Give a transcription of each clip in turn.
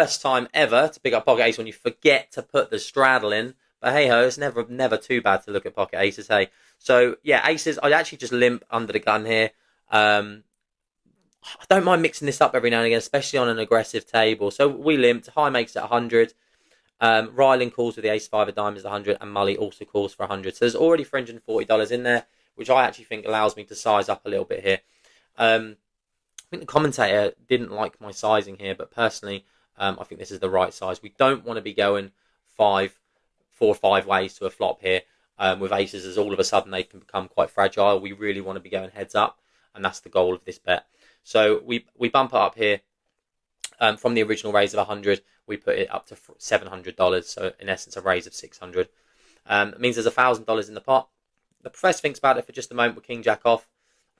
First time ever to pick up pocket ace when you forget to put the straddle in. But hey ho, it's never too bad to look at pocket aces. Hey, so yeah, aces. I actually just limp under the gun here. I don't mind mixing this up every now and again, especially on an aggressive table. So we limped. High makes it 100. Rylan calls with the ace five of diamonds 100, and Mully also calls for 100. So there's already $340 in there, which I actually think allows me to size up a little bit here. I think the commentator didn't like my sizing here, but personally, I think this is the right size. We don't want to be going 4 or 5 ways to a flop here with aces, as all of a sudden they can become quite fragile. We really want to be going heads up, and that's the goal of this bet. So we bump it up here from the original raise of 100. We put it up to $700. So in essence, a raise of 600. It means there's $1,000 in the pot. The professor thinks about it for just a moment with king jack off.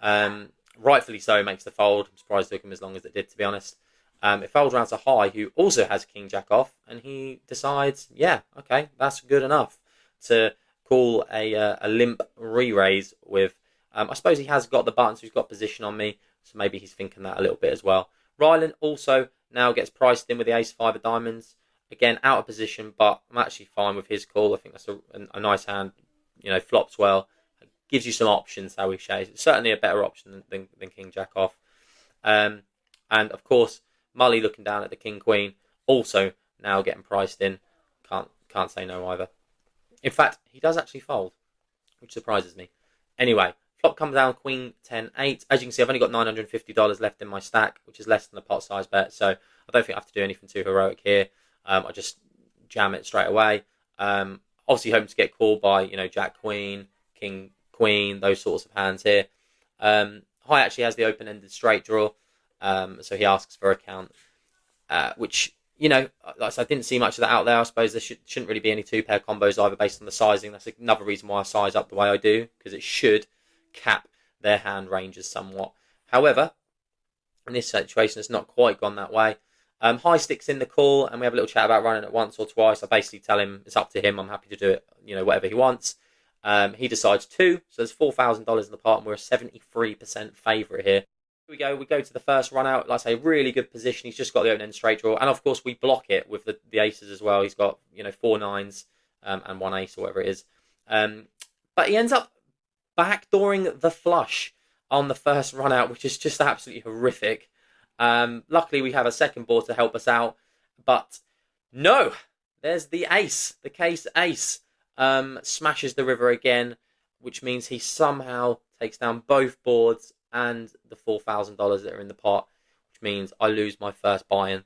Rightfully so, makes the fold. I'm surprised it took him as long as it did, to be honest. It folds around to High, who also has king jack off, and he decides, yeah, okay, that's good enough to call a limp re-raise with. I suppose he has got the button, so he's got position on me, so maybe he's thinking that a little bit as well. Rylan also now gets priced in with the ace five of diamonds. Again, out of position, but I'm actually fine with his call. I think that's a nice hand. You know, flops well. Gives you some options, how we say. It's certainly a better option than king jack off. And of course, Mully looking down at the king queen, also now getting priced in. Can't say no either. In fact, he does actually fold, which surprises me. Anyway, flop comes down queen 10-8. As you can see, I've only got $950 left in my stack, which is less than the pot size bet. So I don't think I have to do anything too heroic here. I just jam it straight away. Obviously, hoping to get called by jack queen, king queen, those sorts of hands here. High actually has the open-ended straight draw, so he asks for a count, which, like I said, I didn't see much of that out there. I suppose there shouldn't really be any two-pair combos either based on the sizing. That's another reason why I size up the way I do, because it should cap their hand ranges somewhat. However, in this situation, it's not quite gone that way. High sticks in the call, and we have a little chat about running it once or twice. I basically tell him it's up to him. I'm happy to do it, whatever he wants. He decides 2, so there's $4,000 in the pot, and we're a 73% favourite here. Here we go. We go to the first run out. Like I say, really good position. He's just got the open-end straight draw, and of course we block it with the aces as well. He's got 4 nines and 1 ace or whatever it is. But he ends up backdooring the flush on the first run out, which is just absolutely horrific. Luckily, we have a second board to help us out, but no, there's the ace, the case ace. Smashes the river again, which means he somehow takes down both boards and the $4,000 that are in the pot, which means I lose my first buy-in.